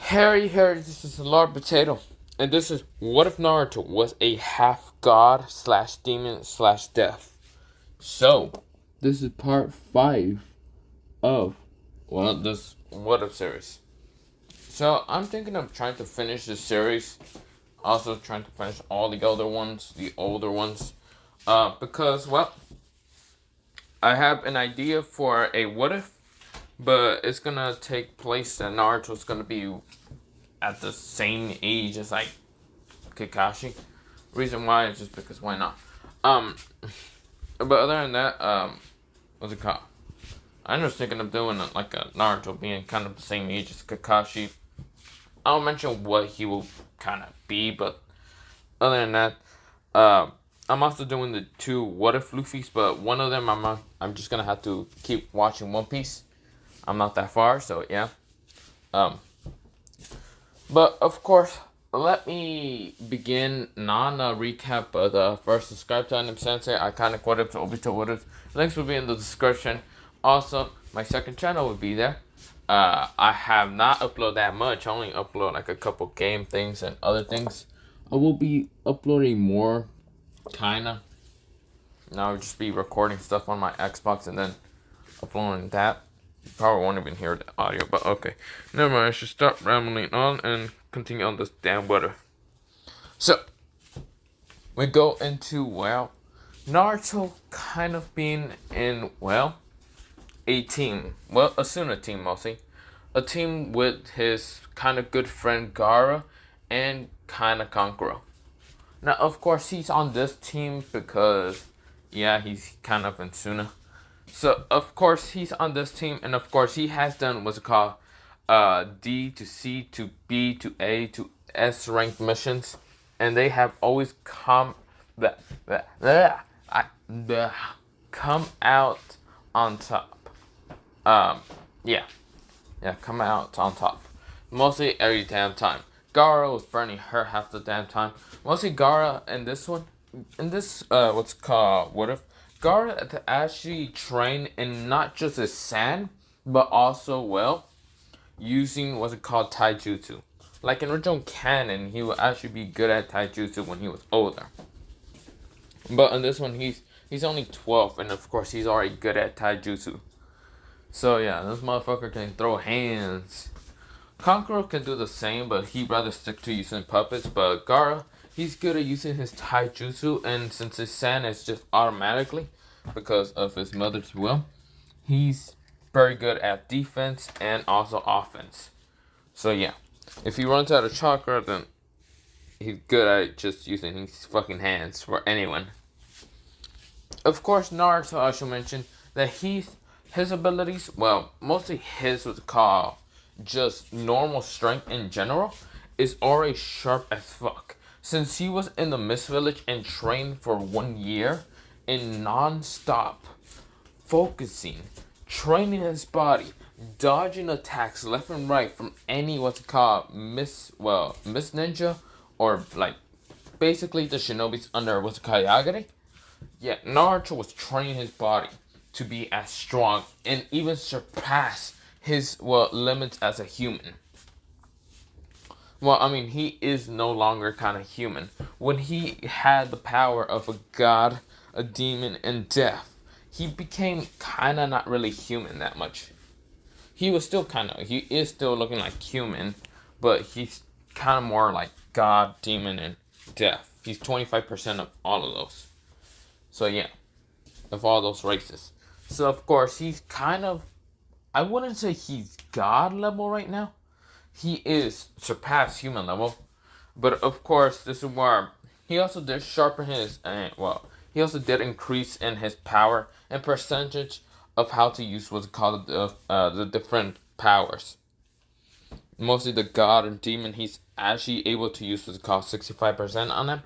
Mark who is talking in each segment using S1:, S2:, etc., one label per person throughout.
S1: Harry, this is Lord Potato, and this is what if Naruto was a half god slash demon slash death. So, this is part 5 of, this what if series. So, I'm thinking of trying to finish this series, also trying to finish all the older ones, because, I have an idea for a what if, but it's gonna take place that Naruto's gonna be at the same age as like Kakashi. Reason why is just because why not? But other than that, what's it called? I'm just thinking of doing like a Naruto being kind of the same age as Kakashi. I'll mention what he will kind of be, but other than that, I'm also doing the 2 what if Luffy's, but one of them I'm just gonna have to keep watching One Piece. I'm not that far, so yeah. But of course, let me begin recap, but first subscribe to Anime Sensei, Iconic What Ifs, Obito What Ifs. Links will be in the description. Also, my second channel will be there. I have not uploaded that much. I only upload like a couple game things and other things. I will be uploading more, kinda. Now I'll just be recording stuff on my Xbox and then uploading that. You probably won't even hear the audio, but okay. Never mind, I should stop rambling on and continue on this damn weather. So, we go into, Naruto kind of being in, a team. Well, Asuna team mostly. A team with his kind of good friend Gaara and kind of Kankuro. Now, of course, he's on this team because, he's kind of in Suna. So, of course, he's on this team, and of course, he has done what's called D to C to B to A to S ranked missions, and they have always come come out on top. Come out on top. Mostly every damn time. Gaara was burning her half the damn time. Mostly Gaara in this one, what's called what if. Gaara to actually train in not just his sand, but also, using what's it called taijutsu. Like in original canon, he will actually be good at taijutsu when he was older. But in this one, he's only 12, and of course he's already good at taijutsu. So yeah, this motherfucker can throw hands. Kankuro can do the same, but he'd rather stick to using puppets. But Gaara, he's good at using his taijutsu, and since his sand is just automatically, because of his mother's will, he's very good at defense and also offense. So yeah, if he runs out of chakra, then he's good at just using his fucking hands for anyone. Of course, Naruto, I should mention that his abilities, mostly his was called just normal strength in general, is already sharp as fuck. Since he was in the Mist Village and trained for 1 year in non-stop focusing, training his body, dodging attacks left and right from any what's called Miss Ninja, or like basically the shinobis under what's called Yagare. Yeah, Naruto was training his body to be as strong and even surpass his limits as a human. He is no longer kind of human. When he had the power of a god, a demon, and death, he became kind of not really human that much. He is still looking like human, but he's kind of more like god, demon, and death. He's 25% of all of those. So yeah, of all those races. So of course, he's kind of, I wouldn't say he's god level right now. He is surpassed human level. But of course, this is where he also did sharpen his, he also did increase in his power and percentage of how to use what's called the different powers. Mostly the god and demon, he's actually able to use what's called 65% on them.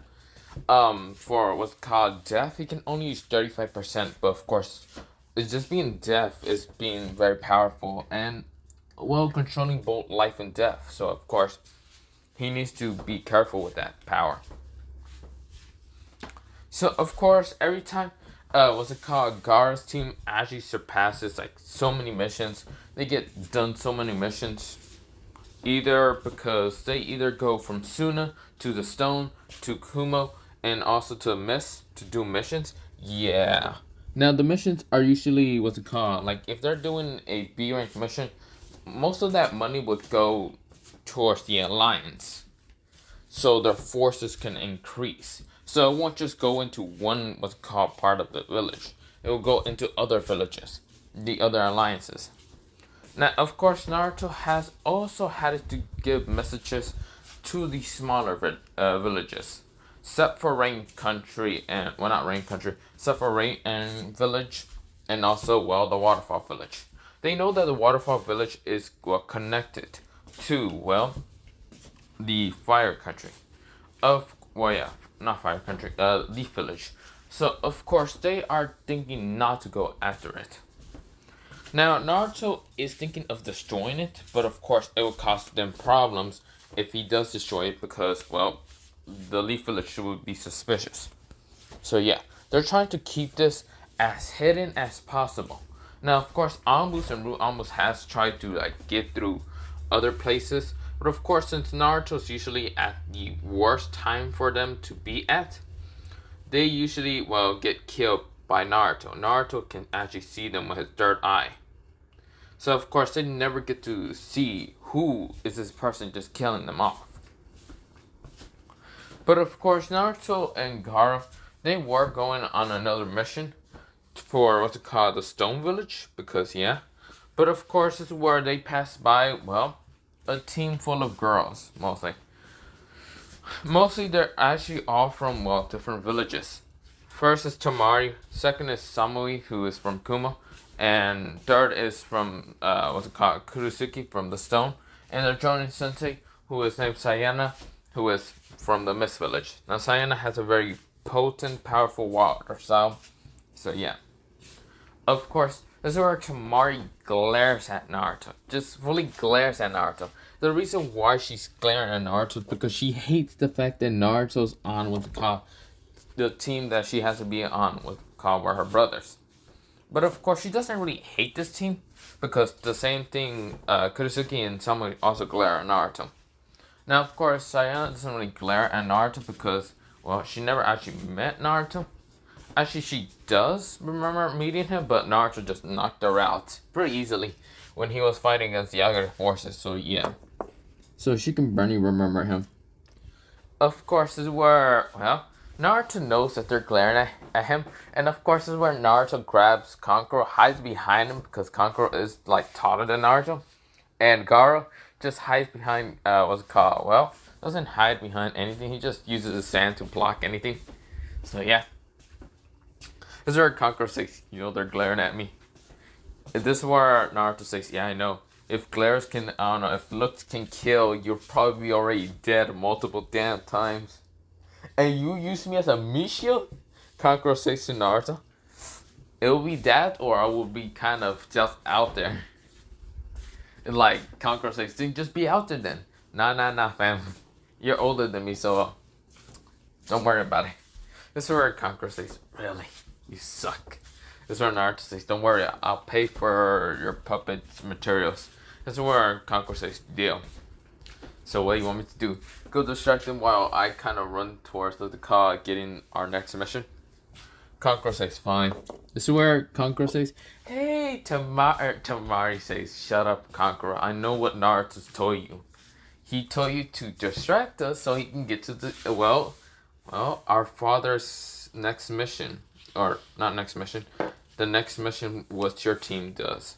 S1: For what's called death, he can only use 35%, but of course, it's just being deaf is being very powerful and controlling both life and death. So of course, he needs to be careful with that power. So of course, every time Gaara's team actually surpasses like so many missions. They get done so many missions. Either because they either go from Suna to the Stone to Kumo and also to Mist to do missions. Yeah. Now the missions are usually what's it called? Like if they're doing a B rank mission, most of that money would go towards the alliance, so their forces can increase. So it won't just go into one what's called part of the village. It will go into other villages, the other alliances. Now, of course, Naruto has also had to give messages to the smaller villages, except for Rain Country and well, not Rain Country, except for Rain and Village, and also the Waterfall Village. They know that the Waterfall Village is connected to the Fire Country, not Fire Country, Leaf Village. So of course they are thinking not to go after it. Now, Naruto is thinking of destroying it, but of course it will cause them problems if he does destroy it because, the Leaf Village would be suspicious. So yeah, they're trying to keep this as hidden as possible. Now, of course, Anbus and Root Anbus has tried to get through other places, but of course, since Naruto's usually at the worst time for them to be at, they usually, get killed by Naruto. Naruto can actually see them with his third eye. So of course they never get to see who is this person just killing them off. But of course Naruto and Gaara, they were going on another mission for what's it called, the Stone Village, because yeah. But of course this is where they pass by, a team full of girls, mostly. Mostly they're actually all from, different villages. First is Tamari, second is Samui, who is from Kumo, and third is from, Kurusuki from the Stone, and the Jonin Sensei, who is named Sayana, who is from the Mist Village. Now Sayana has a very potent, powerful water style, so yeah. Of course, this is where Tamari glares at Naruto, just fully glares at Naruto. The reason why she's glaring at Naruto is because she hates the fact that Naruto's on the team that she has to be on were her brothers. But of course, she doesn't really hate this team because the same thing, Kurusuki and Samui also glare at Naruto. Now, of course, Sayana doesn't really glare at Naruto because, she never actually met Naruto. Actually, she does remember meeting him, but Naruto just knocked her out pretty easily when he was fighting against the Yagura forces, so yeah. So she can barely remember him. Of course, this is where, Naruto knows that they're glaring at him, and of course this is where Naruto grabs Kankuro, hides behind him because Kankuro is taller than Naruto, and Gaara just hides behind doesn't hide behind anything. He just uses his sand to block anything. So yeah, this is where Kankuro says, they're glaring at me. This is where Naruto says, yeah, I know. If glares can, if looks can kill, you're probably already dead multiple damn times. And you use me as a meat shield? Kankuro says to Naruto. It will be that, or I will be kind of just out there. And Kankuro says, then just be out there then. Nah, fam. You're older than me, so don't worry about it. This is where Kankuro says, really? You suck. This is where Naruto says, don't worry, I'll pay for your puppet materials. This is where Kankuro says, deal. So what do you want me to do? Go distract them while I kind of run towards the car getting our next mission? Kankuro says, fine. This is where Kankuro says, hey, Tamari says, shut up, Kankuro. I know what Naruto's told you. He told you to distract us so he can get to the, our father's next mission. Or, not next mission. The next mission what your team does.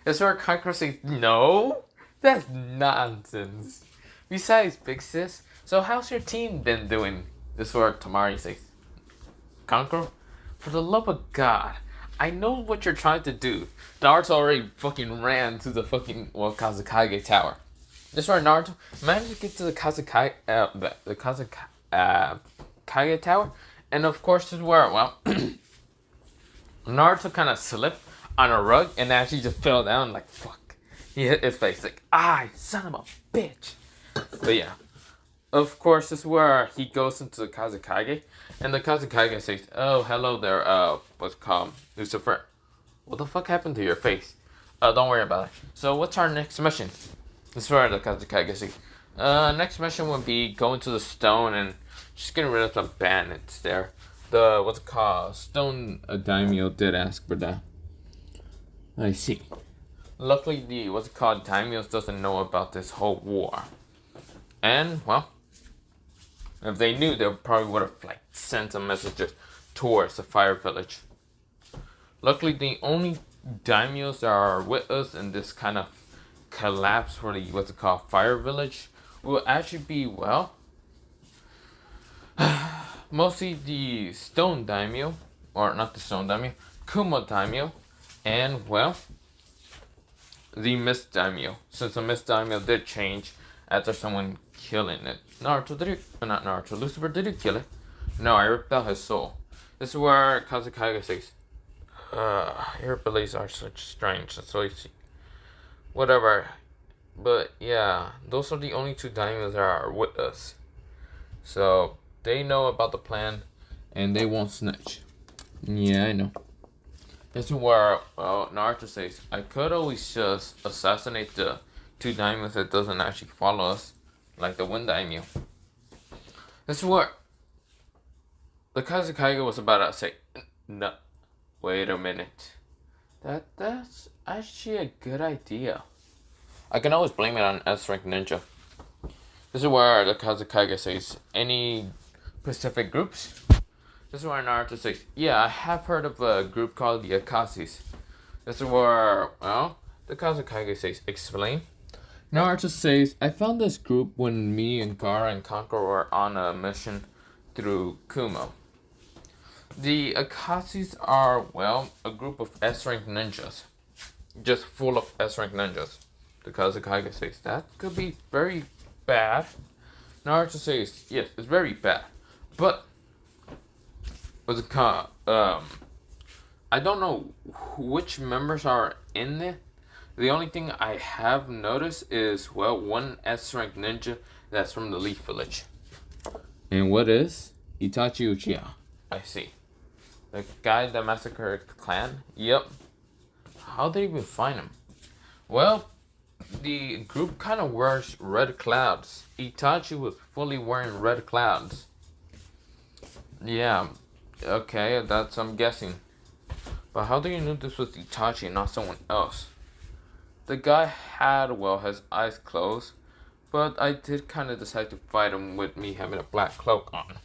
S1: This is where Kankuro says, no, that's nonsense. Besides, big sis, so how's your team been doing? This is where Tamari says, Kankuro, for the love of God, I know what you're trying to do. Naruto already fucking ran to the fucking, Kazekage Tower. This is where Naruto managed to get to the Kazekage Tower. And of course, this is where, Naruto kind of slipped on a rug and actually just fell down fuck. He hit his face son of a bitch. But yeah, of course, this is where he goes into the Kazekage, and the Kazekage says, oh, hello there, what's it called, Lucifer. What the fuck happened to your face? Don't worry about it. So what's our next mission? As far as the Kazakage see. Next mission would be going to the stone and just getting rid of some bandits there. The, what's it called? Stone Daimyo did ask for that. I see. Luckily, the, what's it called? Daimyo doesn't know about this whole war. And, well, if they knew, they probably would have, like, sent some messages towards the fire village. Luckily, the only daimyos that are with us in this kind of collapse for the, what's it called, fire village will actually be, well, mostly the stone daimyo, or not the stone daimyo, Kumo daimyo, and, well, the mist daimyo, since the mist daimyo did change after someone killing it. Naruto, did you, not Naruto, Lucifer, did you kill it? No, I ripped out his soul. This is where Kazakage says, your abilities are such strange, so you see. Whatever. But yeah, those are the only two daimyos that are with us. So they know about the plan and they won't snitch. Yeah, I know. This is where, well, Naruto says, I could always just assassinate the two daimyos that doesn't actually follow us, like the one daimyo. This is where the Kazakage was about to say, no, wait a minute. That's actually a good idea. I can always blame it on S-Rank Ninja. This is where the Kazakage says, any Pacific groups? This is where Naruto says, yeah, I have heard of a group called the Akashis. This is where, well, the Kazakage says, explain. Naruto says, I found this group when me and Gaara and Kankuro were on a mission through Kumo. The Akashis are, well, a group of S-Rank ninjas. Just full of S-Rank ninjas. The Kazakage says, that could be very bad. Naruto says, yes, it's very bad. But, what's it called? I don't know which members are in it. The only thing I have noticed is, well, one S-Rank ninja that's from the Leaf Village. And what is? Itachi Uchiha. I see. The guy that massacred the clan? Yep. How did they even find him? Well, the group kind of wears red clouds. Itachi was fully wearing red clouds. Yeah. Okay, that's I'm guessing. But how do you know this was Itachi and not someone else? The guy had, well, his eyes closed, but I did kind of decide to fight him with me having a black cloak on.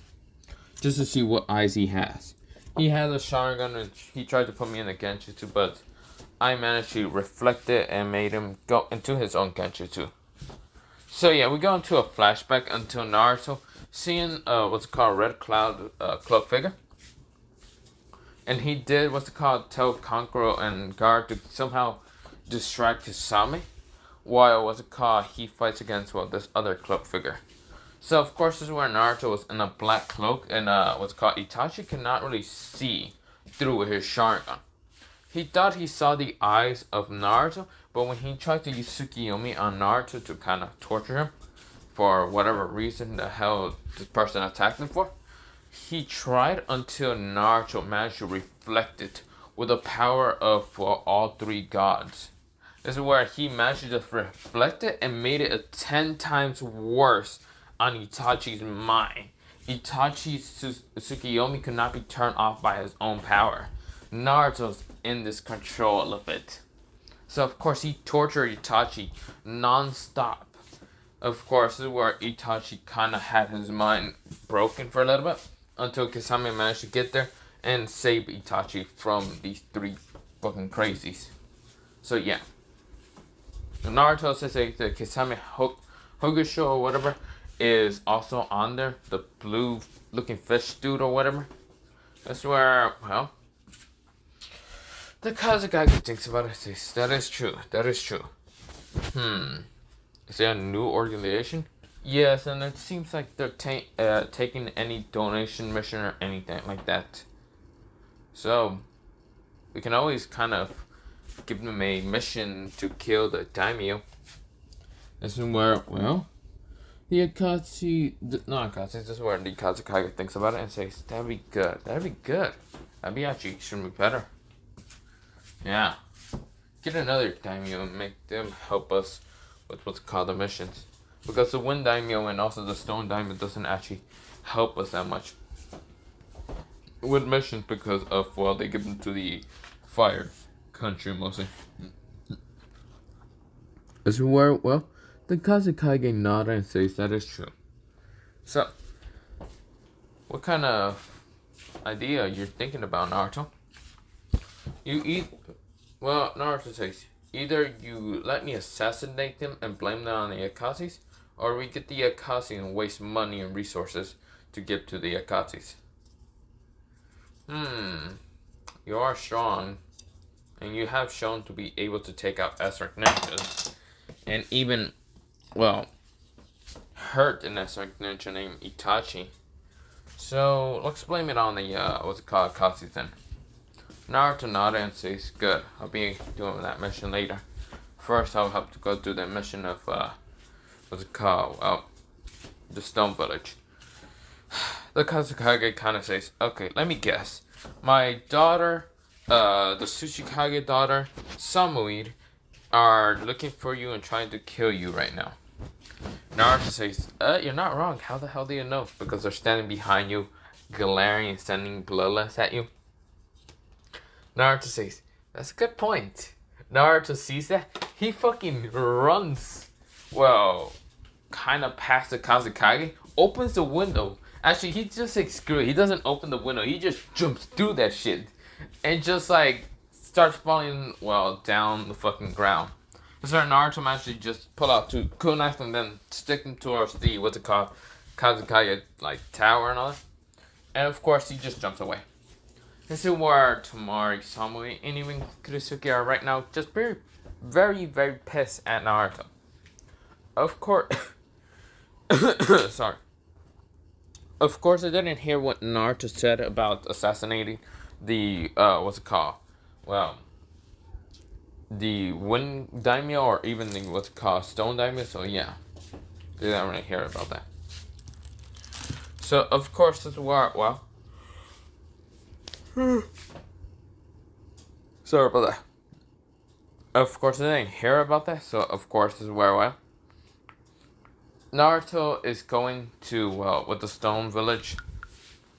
S1: Just to see what eyes he has. He has a Sharingan and he tried to put me in a Genjutsu, but I managed to reflect it and made him go into his own Genjutsu. So yeah, we go into a flashback until Naruto seeing what's called Red Cloud cloak figure. And he did what's called tell Kankuro and Gaara to somehow distract Kisame, while what's it called he fights against, well, this other cloak figure. So of course this is where Naruto was in a black cloak and what's called Itachi cannot really see through his Sharingan. He thought he saw the eyes of Naruto, but when he tried to use Tsukiyomi on Naruto to kind of torture him for whatever reason the hell this person attacked him for, he tried until Naruto managed to reflect it with the power of all three gods. This is where he managed to just reflect it and made it 10 times worse on Itachi's mind. Itachi's Tsukiyomi could not be turned off by his own power. Naruto's in this control of it. So of course he tortured Itachi non-stop. Of course this is where Itachi kind of had his mind broken for a little bit until Kisame managed to get there and save Itachi from these three fucking crazies. So yeah. Naruto says the Kisame Hokusho or whatever is also on there. The blue looking fish dude or whatever. That's where, well, the Kazakage thinks about it says, that is true. That is true. Is there a new organization? Yes, and it seems like they're taking any donation mission or anything like that. So, we can always kind of give them a mission to kill the daimyo. This is where, well, the Akatsuki, this is where the Kazakage thinks about it and says, that'd be good. That'd be good. That'd be actually extremely better. Yeah. Get another daimyo and make them help us with what's called the missions. Because the wind daimyo and also the stone daimyo doesn't actually help us that much with missions because of, well, they give them to the fire country mostly. As where, well, the Kazekage nod and says that is true. So, what kind of idea you're thinking about, Naruto? Naruto says, either you let me assassinate them and blame them on the Akatsuki, or we get the Akatsuki and waste money and resources to get to the Akatsuki. You are strong, and you have shown to be able to take out Ezra ninjas, and even, well, hurt an Ezra ninja named Itachi. So, let's blame it on the, what's it called, Akatsuki then. Naruto nodded and says, good, I'll be doing that mission later. First, I'll have to go do the mission of, what's it called, well, the Stone Village. The Kazekage kind of says, okay, let me guess. My daughter, the Tsuchikage daughter, Samuid, are looking for you and trying to kill you right now. Naruto says, you're not wrong. How the hell do you know? Because they're standing behind you, glaring and sending bloodless at you. Naruto says, that's a good point. Naruto sees that. He fucking runs, well, kind of past the Kazekage, opens the window. Actually, he just like, screw it. He doesn't open the window. He just jumps through that shit. And just like, starts falling, well, down the fucking ground. So Naruto actually just pull out two kunais and then stick them towards the, what's it called, Kazekage, like, tower and all that. And of course, he just jumps away. This is where Tamari, Samui, and even Kurisuke are right now just very, very, very pissed at Naruto. Of course, sorry. Of course, I didn't hear what Naruto said about assassinating the, what's it called? Well, the Wind Daimyo or even the, what's it called, Stone Daimyo, so yeah. Didn't really hear about that. So, of course, this is where, well, sorry about that. Of course, I didn't hear about that, so of course, this is where, well, Naruto is going to, well, with the Stone Village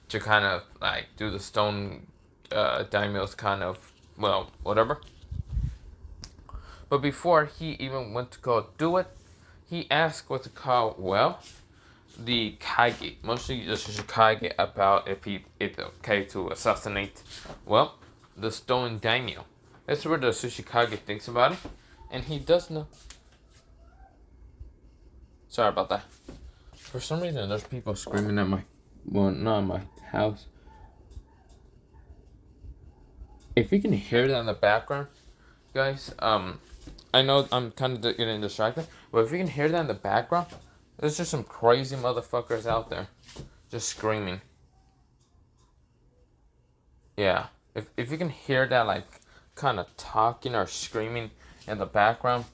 S1: to kind of, like, do the Stone Daimyo's kind of, well, whatever. But before he even went to go do it, he asked what's it called, well, the Kage, mostly the Shikage, about if it's okay to assassinate, well, the Stone Daimyo. That's where the Tsuchikage thinks about it, and he does know. Sorry about that. For some reason, there's people screaming at not my house. If you can hear that in the background, guys, I know I'm kind of getting distracted, but if you can hear that in the background, there's just some crazy motherfuckers out there, just screaming. Yeah, if you can hear that, like, kind of talking or screaming in the background,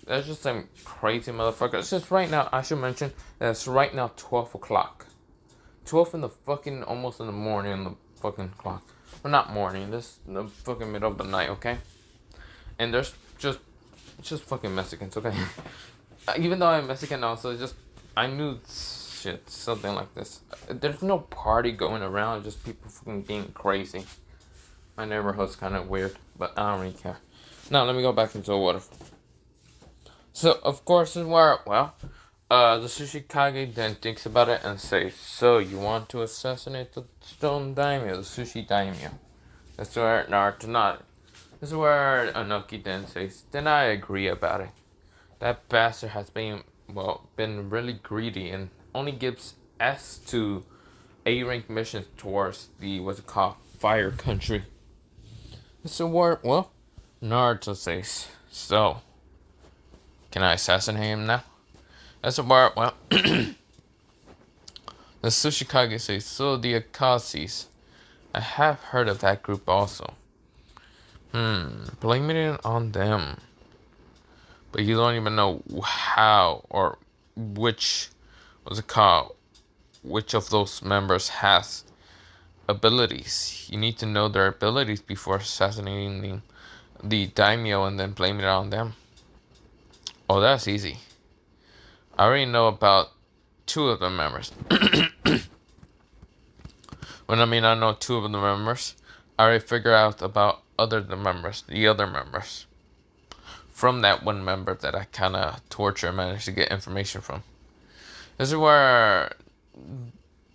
S1: there's just some crazy motherfuckers. It's just right now, I should mention that it's right now 12 o'clock. 12 in the fucking, almost in the morning in the fucking clock. Well, not morning, this in the fucking middle of the night, okay? And there's just fucking Mexicans, okay? Even though I'm Mexican also, I knew shit, something like this. There's no party going around, just people fucking being crazy. My neighborhood's kind of weird, but I don't really care. Now, let me go back into the water. So, of course, this is where, well, the Tsuchikage then thinks about it and says, so, you want to assassinate the Stone Daimyo, the Sushi Daimyo. That's where Naruto nodded. This is where Anoki then says, then I agree about it. That bastard has been really greedy and only gives S to A-rank missions towards the, what's it called, fire country. So where, well, Naruto says, so, can I assassinate him now? That's a where, well, the Tsuchikage says, so the Akatsuki, I have heard of that group also. Blaming it on them. But you don't even know how or which, what's it called, which of those members has abilities. You need to know their abilities before assassinating the daimyo and then blaming it on them. Oh, that's easy. I already know about two of the members. When I mean I know two of the members, I already figure out about the other members. From that one member that I kind of torture and managed to get information from. This is where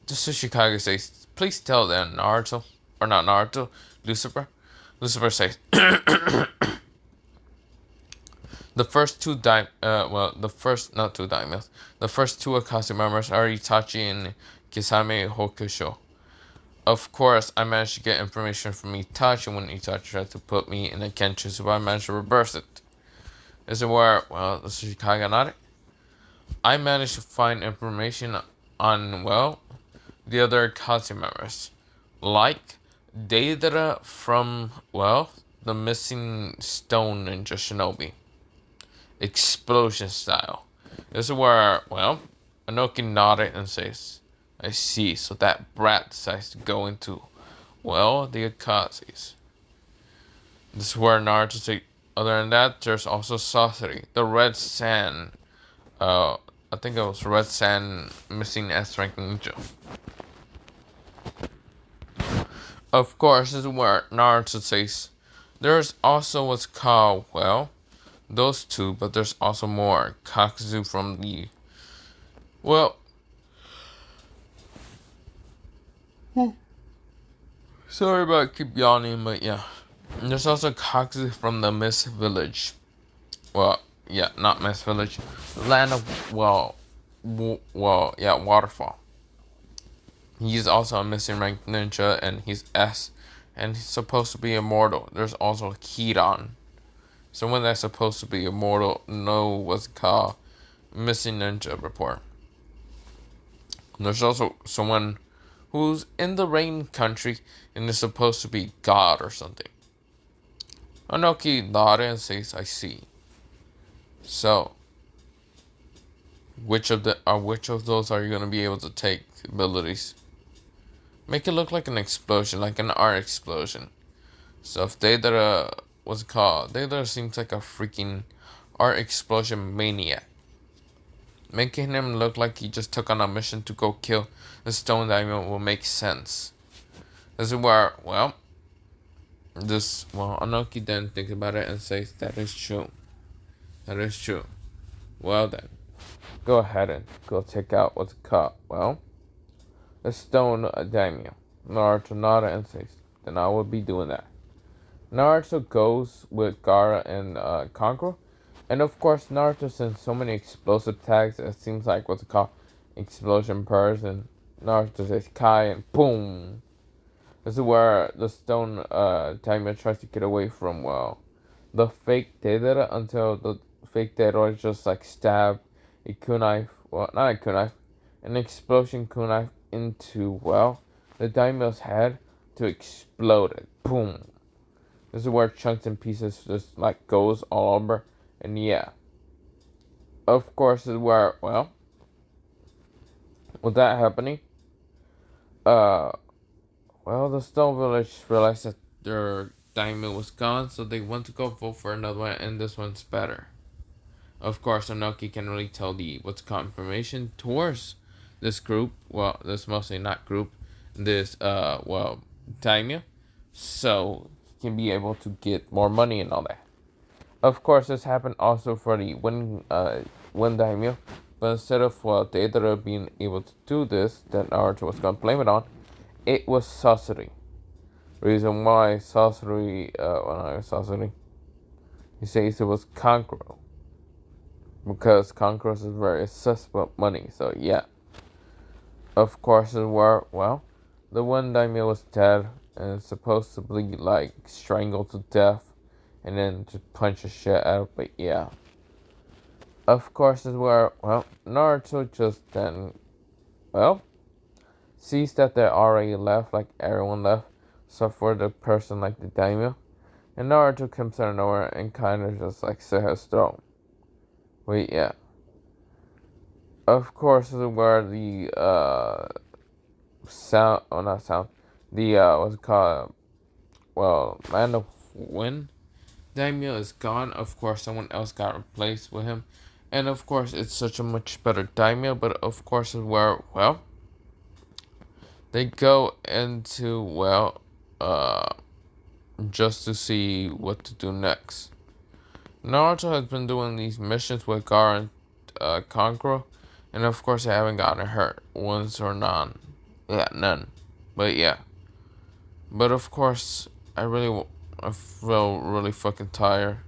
S1: the Tsuchikage says, please tell them Naruto, or not Naruto, Lucifer. Lucifer says, the first two not two daimyos, the first two Akatsuki members are Itachi and Kisame Hokusho. Of course, I managed to get information from Itachi when Itachi tried to put me in a Kenshin, so I managed to reverse it. This is where, well, the Tsuchikage nodded. I managed to find information on, well, the other Akatsuki members. Like Deidara from, well, the missing stone ninja shinobi. Explosion style. This is where, well, Anoki nodded and says, I see, so that brat decides to go into, well, the Akatsuki's. This is where Naruto said, other than that, there's also Sasori, the red sand, I think it was red sand missing S-rank ninja. Of course, this is where Naruto says, there's also what's called, well, those two, but there's also more. Kakuzu from the, well, sorry about keep yawning, but yeah. And there's also Kakuzu from the Mist Village. Well, yeah, not Mist Village. Land of, Waterfall. He's also a missing rank ninja, and he's S, and he's supposed to be immortal. There's also Kidan. Someone that's supposed to be immortal, know what's called missing ninja report. And there's also someone who's in the rain country and is supposed to be God or something. Anoki nodded and says, I see. So, which of those are you gonna be able to take abilities? Make it look like an explosion, like an art explosion. So if Deidara was called, Deidara seems like a freaking art explosion maniac. Making him look like he just took on a mission to go kill the stone diamond will make sense. This is where, well, Anoki then thinks about it and says, that is true. That is true. Well then, go ahead and go check out what's called, well, the stone daimyo. Naruto nodded and says, then I will be doing that. Naruto goes with Gaara and Kankuro. And of course, Naruto sends so many explosive tags, it seems like what's called explosion purrs, and Naruto says Kai and boom. This is where the stone daimyo tries to get away from, well, the fake Deidara until the fake Deidara just like stab a kunai, well, not a kunai, an explosion kunai into, well, the daimyo's head to explode it. Boom. This is where chunks and pieces just like goes all over, and yeah. Of course, this is where, well, with that happening, well, the Stone Village realized that their daimyo was gone, so they went to go vote for another one, and this one's better. Of course, Anoki can really tell the what's called information towards this group. Well, this mostly not group. This daimyo, so he can be able to get more money and all that. Of course, this happened also for the one daimyo, but instead of Deidara being able to do this, that Naruto was gonna blame it on, it was Sasori. Reason why Sasori, he says it was Kankuro. Because Kankuro is very obsessed with money, so yeah. Of course, it were, well, the one daimyo was dead and supposedly like strangled to death and then just punch the shit out, but yeah. Of course, is where, well, Naruto just then, well, sees that they're already left, like everyone left, so for the person like the daimyo, and Naruto comes out of nowhere and kind of just like slit his throat. Wait, yeah. Of course, is where the what's it called? Well, Land of Wind daimyo is gone. Of course, someone else got replaced with him. And of course, it's such a much better daimyo, but of course, where, well, they go into, well, just to see what to do next. Naruto has been doing these missions with Gaara and Kankuro, and of course, I haven't gotten hurt once or none. Yeah, none. But yeah. But of course, I feel really fucking tired.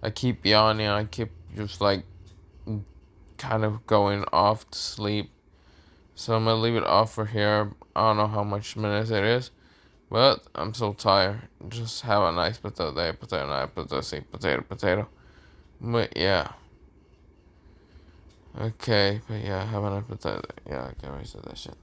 S1: I keep yawning. I keep just like kind of going off to sleep. So I'm gonna leave it off for here. I don't know how much minutes it is, but I'm so tired. Just have a nice potato day, potato night, potato seed, potato, potato. But yeah. Okay, but yeah, have a nice potato day. Yeah, I can't really say that shit.